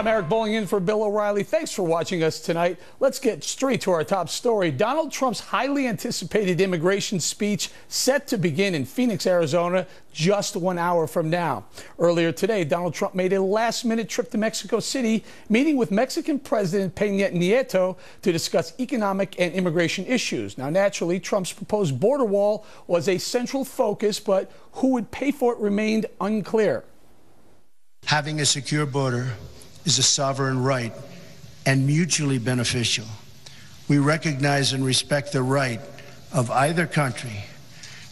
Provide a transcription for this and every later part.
I'm Eric Bowling in for Bill O'Reilly. Thanks for watching us tonight. Let's get straight to our top story. Donald Trump's highly anticipated immigration speech set to begin in Phoenix, Arizona, just 1 hour from now. Earlier today, Donald Trump made a last-minute trip to Mexico City, meeting with Mexican President Peña Nieto to discuss economic and immigration issues. Now, naturally, Trump's proposed border wall was a central focus, but who would pay for it remained unclear. Having a secure border is a sovereign right and mutually beneficial. We recognize and respect the right of either country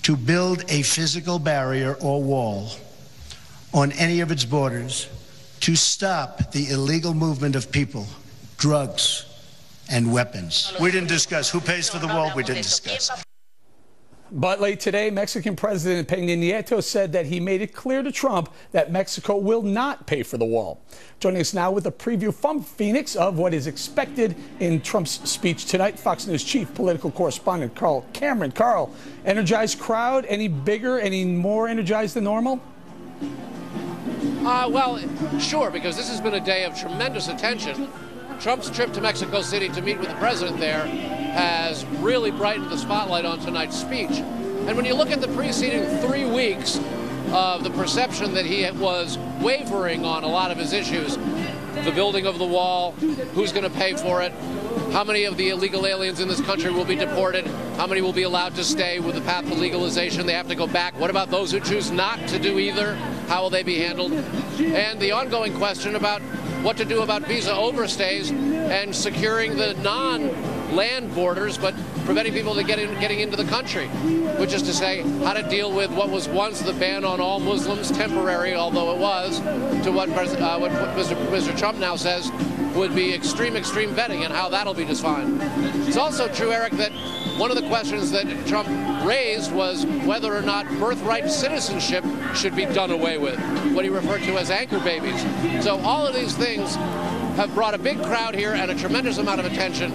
to build a physical barrier or wall on any of its borders to stop the illegal movement of people, drugs, and weapons. We didn't discuss who pays for the wall. We didn't discuss. But late today, Mexican President Peña Nieto said that he made it clear to Trump that Mexico will not pay for the wall. Joining us now with a preview from Phoenix of what is expected in Trump's speech tonight, Fox News chief political correspondent Carl Cameron. Carl, energized crowd, any bigger, any more energized than normal? Well, sure, because this has been a day of tremendous attention. Trump's trip to Mexico City to meet with the president there has really brightened the spotlight on tonight's speech. And when you look at the preceding 3 weeks of the perception that he was wavering on a lot of his issues, the building of the wall, who's going to pay for it, how many of the illegal aliens in this country will be deported, how many will be allowed to stay with the path to legalization, they have to go back, what about those who choose not to do either, how will they be handled, and the ongoing question about what to do about visa overstays and securing the non-land borders, but preventing people from getting into the country, which is to say, how to deal with what was once the ban on all Muslims, temporary, although it was, to what Mr. Trump now says would be extreme vetting and how that'll be defined. It's also true, Eric, that one of the questions that Trump raised was whether or not birthright citizenship should be done away with, what he referred to as anchor babies. So all of these things have brought a big crowd here and a tremendous amount of attention.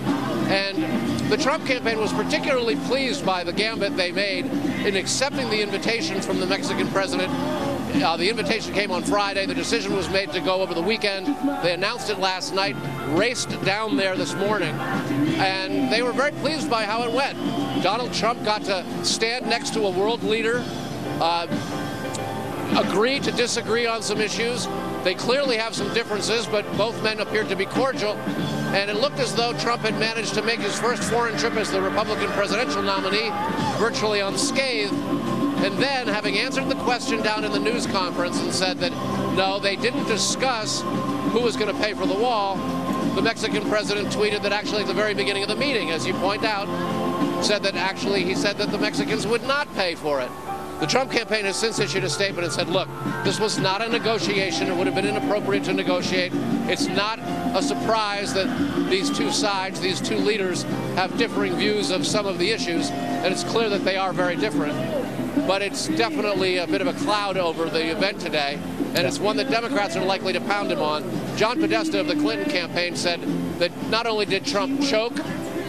And the Trump campaign was particularly pleased by the gambit they made in accepting the invitation from the Mexican president. The invitation came on Friday. The decision was made to go over the weekend. They announced it last night, raced down there this morning, and they were very pleased by how it went. Donald Trump got to stand next to a world leader, agree to disagree on some issues. They clearly have some differences, but both men appeared to be cordial, and it looked as though Trump had managed to make his first foreign trip as the Republican presidential nominee virtually unscathed. And then, having answered the question down in the news conference and said that, no, they didn't discuss who was going to pay for the wall, the Mexican president tweeted that actually at the very beginning of the meeting, as you point out, said that actually he said that the Mexicans would not pay for it. The Trump campaign has since issued a statement and said, look, this was not a negotiation. It would have been inappropriate to negotiate. It's not a surprise that these two sides, these two leaders, have differing views of some of the issues, and it's clear that they are very different. But it's definitely a bit of a cloud over the event today, and it's one that Democrats are likely to pound him on. John Podesta of the Clinton campaign said that not only did Trump choke,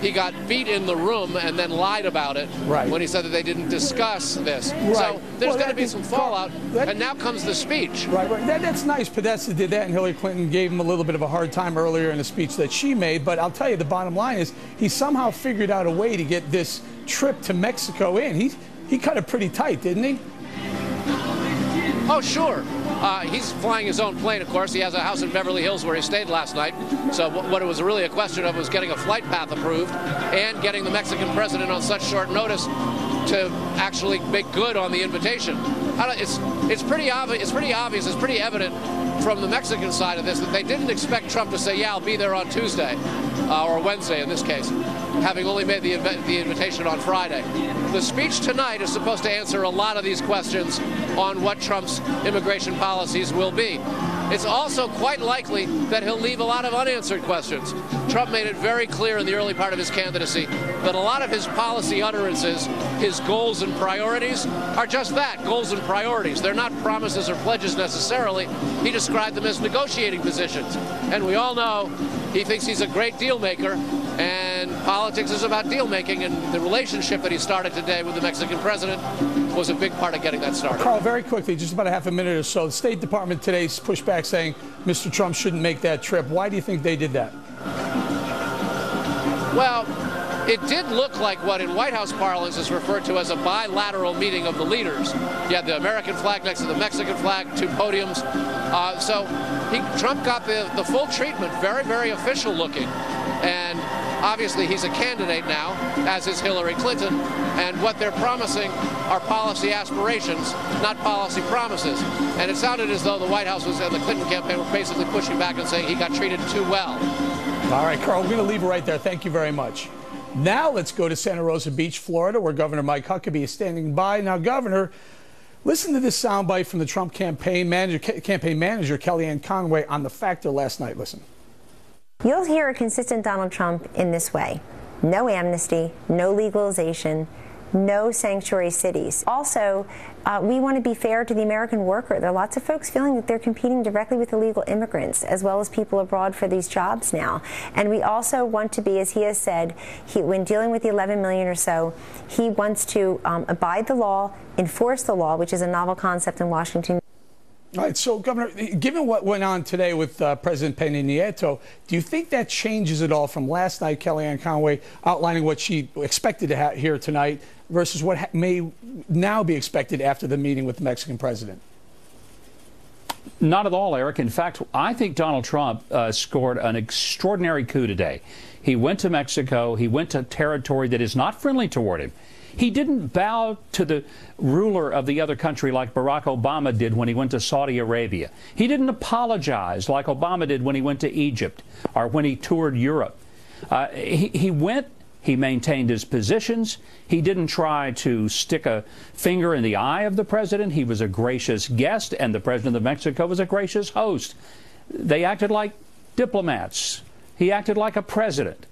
he got beat in the room and then lied about it when he said that they didn't discuss this. So there's going to be some fallout, and now comes the speech. Right. That's nice. Podesta did that, and Hillary Clinton gave him a little bit of a hard time earlier in a speech that she made. But I'll tell you, the bottom line is he somehow figured out a way to get this trip to Mexico in. He cut it pretty tight, didn't he? Oh, sure. He's flying his own plane, of course. He has a house in Beverly Hills where he stayed last night. So what it was really a question of was getting a flight path approved and getting the Mexican president on such short notice to actually make good on the invitation. It's pretty obvious, it's pretty evident from the Mexican side of this that they didn't expect Trump to say, yeah, I'll be there on Tuesday, or Wednesday in this case, having only made the invitation on Friday. The speech tonight is supposed to answer a lot of these questions on what Trump's immigration policies will be. It's also quite likely that he'll leave a lot of unanswered questions. Trump made it very clear in the early part of his candidacy that a lot of his policy utterances, his goals and priorities, are just that, goals and priorities. They're not promises or pledges necessarily. He described them as negotiating positions. And we all know he thinks he's a great deal maker, And politics is about deal-making, and the relationship that he started today with the Mexican president was a big part of getting that started. Carl, very quickly, just about a half a minute or so, the State Department today's pushed back saying Mr. Trump shouldn't make that trip. Why do you think they did that? Well, it did look like what in White House parlance is referred to as a bilateral meeting of the leaders. You had the American flag next to the Mexican flag, two podiums. So Trump got the full treatment, very, very official looking. And obviously he's a candidate now, as is Hillary Clinton. And what they're promising are policy aspirations, not policy promises. And it sounded as though the White House and the Clinton campaign were basically pushing back and saying he got treated too well. All right, Carl, we're going to leave it right there. Thank you very much. Now let's go to Santa Rosa Beach, Florida, where Governor Mike Huckabee is standing by. Now, Governor, listen to this soundbite from the Trump campaign manager Kellyanne Conway on The Factor last night. Listen. You'll hear a consistent Donald Trump in this way. No amnesty, no legalization, no sanctuary cities. Also, we want to be fair to the American worker. There are lots of folks feeling that they're competing directly with illegal immigrants as well as people abroad for these jobs now. And we also want to be, as he has said, when dealing with the 11 million or so, he wants to abide the law, enforce the law, which is a novel concept in Washington. All right, so, Governor, given what went on today with President Peña Nieto, do you think that changes it all from last night, Kellyanne Conway outlining what she expected to hear tonight versus what may now be expected after the meeting with the Mexican president? Not at all, Eric. In fact, I think Donald Trump scored an extraordinary coup today. He went to Mexico. He went to territory that is not friendly toward him. He didn't bow to the ruler of the other country like Barack Obama did when he went to Saudi Arabia. He didn't apologize like Obama did when he went to Egypt or when he toured Europe. He went, he maintained his positions. He didn't try to stick a finger in the eye of the president. He was a gracious guest, and the president of Mexico was a gracious host. They acted like diplomats. He acted like a president.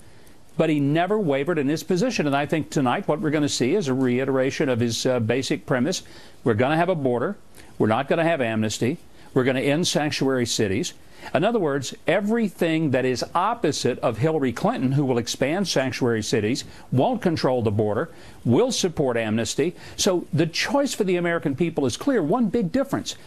But he never wavered in his position. And I think tonight what we're going to see is a reiteration of his basic premise. We're going to have a border. We're not going to have amnesty. We're going to end sanctuary cities. In other words, everything that is opposite of Hillary Clinton, who will expand sanctuary cities, won't control the border, will support amnesty. So the choice for the American people is clear. One big difference.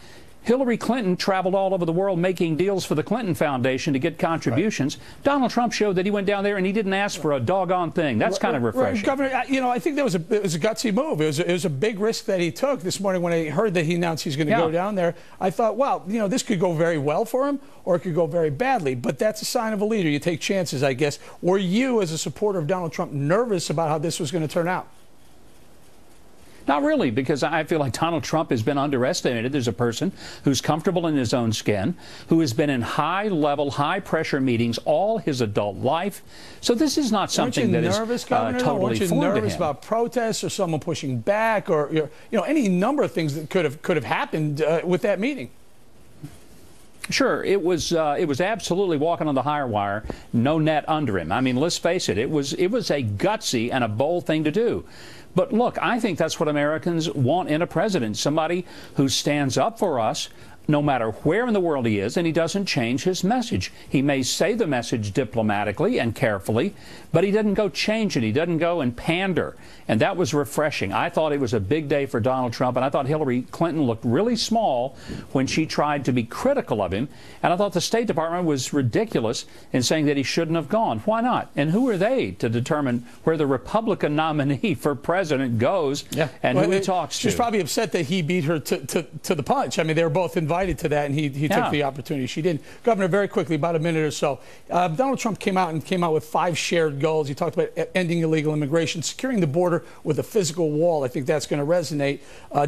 Hillary Clinton traveled all over the world making deals for the Clinton Foundation to get contributions. Right. Donald Trump showed that he went down there and he didn't ask for a doggone thing. That's kind of refreshing. Governor, you know, I think that was it was a gutsy move. It was a big risk that he took this morning when I heard that he announced he's going to go down there. I thought, wow, you know, this could go very well for him or it could go very badly. But that's a sign of a leader. You take chances, I guess. Were you, as a supporter of Donald Trump, nervous about how this was going to turn out? Not really, because I feel like Donald Trump has been underestimated as a person who's comfortable in his own skin, who has been in high-level, high-pressure meetings all his adult life. So this is not something that is totally foreign to him. Weren't you nervous about protests or someone pushing back or you know any number of things that could have happened with that meeting? Sure, it was absolutely walking on the higher wire, no net under him. I mean, let's face it, it was a gutsy and a bold thing to do. But look, I think that's what Americans want in a president, somebody who stands up for us no matter where in the world he is, and he doesn't change his message. He may say the message diplomatically and carefully, but he doesn't go change it. He doesn't go and pander. And that was refreshing. I thought it was a big day for Donald Trump, and I thought Hillary Clinton looked really small when she tried to be critical of him. And I thought the State Department was ridiculous in saying that he shouldn't have gone. Why not? And who are they to determine where the Republican nominee for president goes and who he talks to? She's probably upset that he beat her to the punch. I mean, they were both invited to that, and he took the opportunity. She didn't. Governor, very quickly, about a minute or so, Donald Trump came out with 5 shared goals. He talked about ending illegal immigration, securing the border with a physical wall. I think that's going to resonate.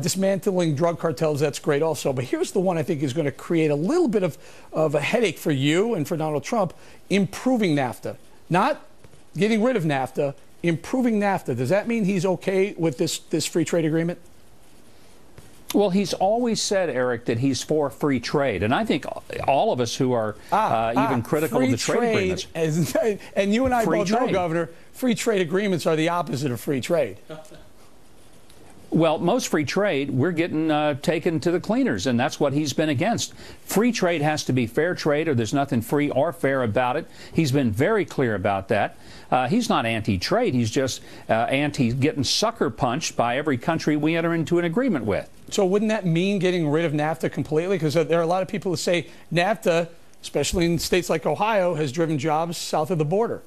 Dismantling drug cartels, that's great also. But here's the one I think is going to create a little bit of a headache for you and for Donald Trump: improving NAFTA. Not getting rid of NAFTA, improving NAFTA. Does that mean he's okay with this free trade agreement? Well, he's always said, Eric, that he's for free trade. And I think all of us who are even critical of the trade agreements. And you and I both know, Governor, free trade agreements are the opposite of free trade. Well, most free trade, we're getting taken to the cleaners, and that's what he's been against. Free trade has to be fair trade, or there's nothing free or fair about it. He's been very clear about that. He's not anti-trade. He's just anti-getting sucker punched by every country we enter into an agreement with. So wouldn't that mean getting rid of NAFTA completely? Because there are a lot of people who say NAFTA, especially in states like Ohio, has driven jobs south of the border.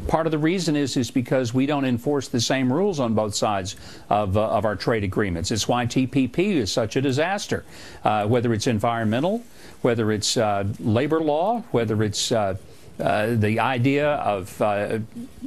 Part of the reason is because we don't enforce the same rules on both sides of our trade agreements. It's why TPP is such a disaster, whether it's environmental, whether it's labor law, whether it's the idea of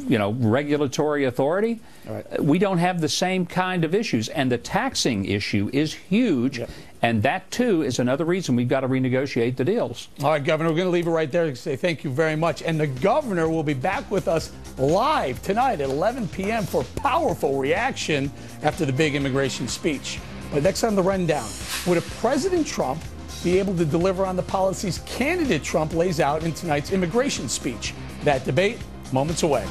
regulatory authority. Right. We don't have the same kind of issues, and the taxing issue is huge. Yep. And that, too, is another reason we've got to renegotiate the deals. All right, Governor, we're going to leave it right there and say thank you very much. And the governor will be back with us live tonight at 11 p.m. for powerful reaction after the big immigration speech. But next on the rundown, would President Trump be able to deliver on the policies candidate Trump lays out in tonight's immigration speech? That debate, moments away.